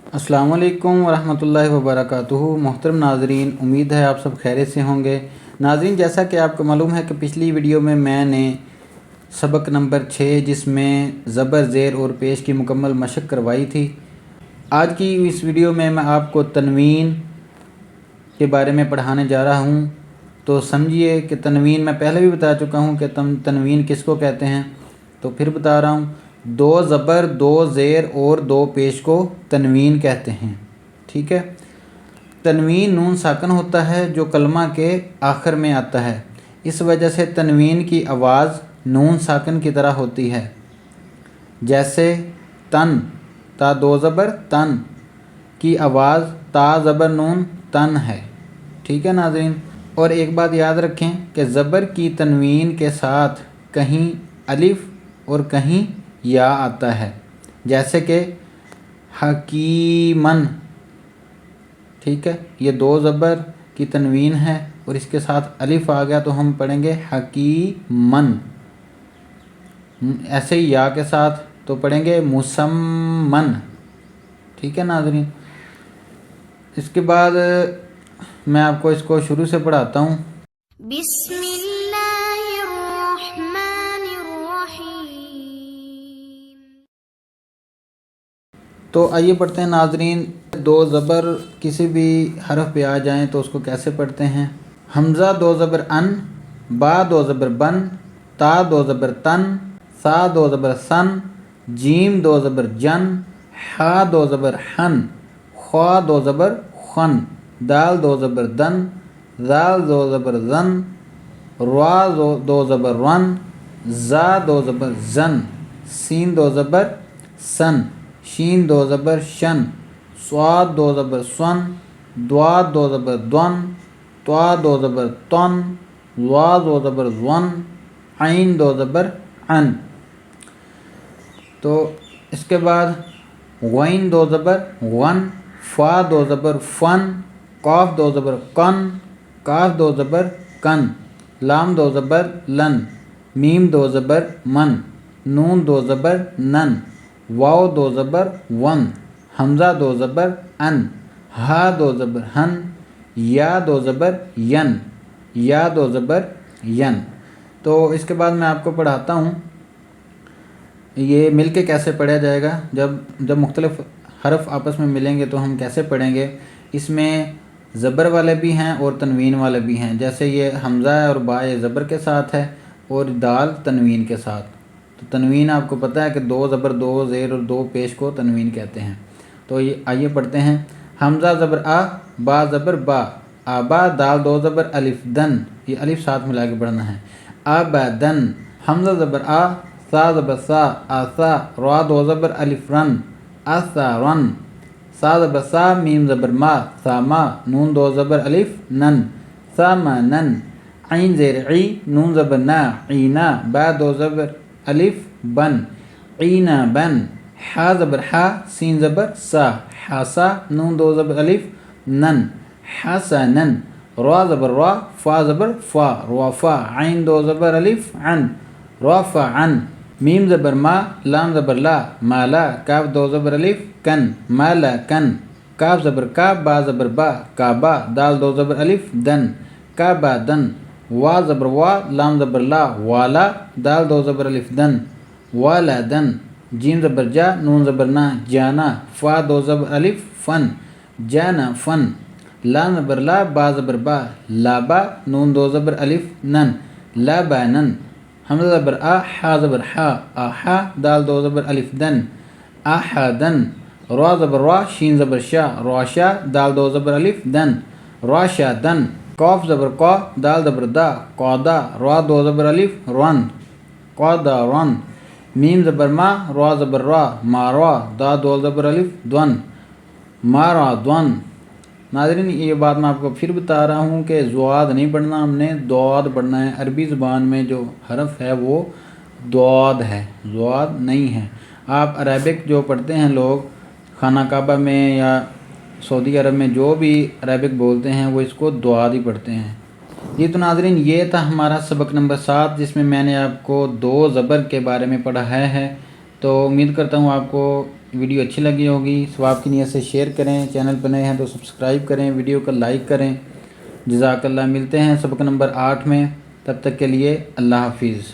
अस्सलाम वालेकुम वरहमतुल्लाहि वबरकातुहू। मोहतरम नाज़रीन, उम्मीद है आप सब खैरियत से होंगे। नाज़रीन, जैसा कि आपको मालूम है कि पिछली वीडियो में मैंने सबक नंबर 6 जिसमें ज़बर ज़ेर और पेश की मुकम्मल मशक करवाई थी। आज की इस वीडियो में मैं आपको तनवीन के बारे में पढ़ाने जा रहा हूँ। तो समझिए कि तनवीन मैं पहले भी बता चुका हूँ कि तनवीन किसको कहते हैं, तो फिर बता रहा हूँ। दो ज़बर, दो ज़ेर और दो पेश को तनवीन कहते हैं। ठीक है। तनवीन नून साकन होता है जो कलमा के आखिर में आता है। इस वजह से तनवीन की आवाज़ नून साकन की तरह होती है। जैसे तन, ता दो ज़बर तन की आवाज़ ता ज़बर नून तन है। ठीक है नाज़रीन। और एक बात याद रखें कि ज़बर की तनवीन के साथ कहीं अलिफ और कहीं या आता है, जैसे कि हकीमन। ठीक है, ये दो ज़बर की तनवीन है और इसके साथ अलिफ आ गया तो हम पढ़ेंगे हकीमन। ऐसे ही या के साथ तो पढ़ेंगे मुसम्मन। ठीक है नाज़रीन। इसके बाद मैं आपको इसको शुरू से पढ़ाता हूँ। तो आइए पढ़ते हैं नाज़रीन। दो ज़बर किसी भी हरफ पे आ जाएं तो उसको कैसे पढ़ते हैं। हमज़ा दो ज़बर अन, बा दो ज़बर बन, ता दो ज़बर तन, सा दो ज़बर सन, जीम दो ज़बर जन, हा दो ज़बर हन, ख्वा दो ज़बर खन, दाल दो ज़बर दन, जाल दो ज़बर जन, रा दो ज़बर रन, जा दो ज़बर जन, सीन दो ज़बर सन, शीन दो ज़बर शन, स्वाद दो ज़बर स्वन, द्वा दो ज़बर द्वन, त्वा दो ज़बर तन, वा दो ज़बर वन, आइन दो ज़बर अन। तो इसके बाद गैन दो ज़बर वन, फ़ा दो ज़बर फ़न, काफ दो ज़बर कन, काफ दो ज़बर कन, लाम दो ज़बर लन, मीम दो ज़बर मन, नून दो ज़बर नन, वाव दो ज़बर वन, हमज़ा दो ज़बर अन, हा दो ज़बर हन, या दो ज़बर यन, या दो ज़बर यन। तो इसके बाद मैं आपको पढ़ाता हूँ ये मिलके कैसे पढ़ा जाएगा। जब मुख्तलिफ हरफ आपस में मिलेंगे तो हम कैसे पढ़ेंगे। इसमें ज़बर वाले भी हैं और तनवीन वाले भी हैं। जैसे ये हमज़ा और बा ये ज़बर के साथ है और दाल तनवीन के साथ। तो तनवीन आपको पता है कि दो ज़बर, दो ज़ेर और दो पेश को तनवीन कहते हैं। तो ये आइए पढ़ते हैं। हमज़ा ज़बर आ, बा ज़बर बा, आबा, दाल दो ज़बर अलिफ दन, ये अलिफ साथ मिला के पढ़ना है। आबदन, हमज़ा ज़बर आ, सा ज़बर सा, आसा, रा दो ज़बर अलिफ रन, आसा रन, सा ज़बर सा, मीम ज़बर मा, सामा, नून दो ज़बर अलिफ नन, सामा नन, आइन ज़ेर ई, नून ज़बर ना, ईना, बा दो ज़बर अलिफ बन, ईना बन, हा ज़बर हा, सीन ज़बर सा, हासा, नून दो ज़बर अलिफ नन, हसनन, रा ज़बर रा, फ़ा ज़बर फ़ा, रफ़ा, आइन दो ज़बर अलिफ अन, रफ़अन, मीम ज़बर मा, लाम ज़बर ला, माला, काफ दो ज़बर अलिफ कन, माला कन, काफ ज़बर का, बा ज़बर बा, काबा, दाल दो ज़बर अलिफ दन, काबा दन, वा ज़बर वा, लाम ज़बर ला, वाला, दाल दो ज़बर अलिफ दन, वाला दन, जीम ज़बर जा, नून ज़बर ना, जाना, फ़ा दो ज़बर अलिफ फ़न, जाना फ़न, लाम ज़बर ला, बा ज़बर बा, लाबा, नून दो ज़बर अलिफ नन, लाबा नन, हमज़ा ज़बर आ, हा ज़बर हा, आहा, दाल दो ज़बर अलिफ दन, आहदन, रा ज़बर रा, शीन ज़बर शा, राशा, दाल दो ज़बर अलिफ दन, राशा दन, काफ ज़बर का, दाल ज़बर दा, कौदा, रा दो ज़बर अलिफ रन, कौदा रन, मीम ज़बर मा, रा ज़बर रा, मारा, दा दो ज़बर अलिफ द्वन, मारा द्वन। नाज़रीन, ये बात मैं आपको फिर बता रहा हूँ कि ज़्वाद नहीं पढ़ना, हमने दौद पढ़ना है। अरबी ज़बान में जो हरफ है वो दौद है, ज़्वाद नहीं है। आप अरबिक जो पढ़ते हैं लोग खाना काबा में या सऊदी अरब में, जो भी अरबिक बोलते हैं वो इसको दौद ही पढ़ते हैं। ये तो नाज़रीन ये था हमारा सबक नंबर 7 जिसमें मैंने आपको दो ज़बर के बारे में पढ़ाया है। तो उम्मीद करता हूँ आपको ویڈیو اچھی لگی ہوگی ثواب کی نیت سے شیئر کریں، چینل پر نئے ہیں تو سبسکرائب کریں، ویڈیو کو لائک کریں۔ جزاک اللہ۔ ملتے ہیں سبق نمبر 8 میں، تب تک کے لیے اللہ حافظ۔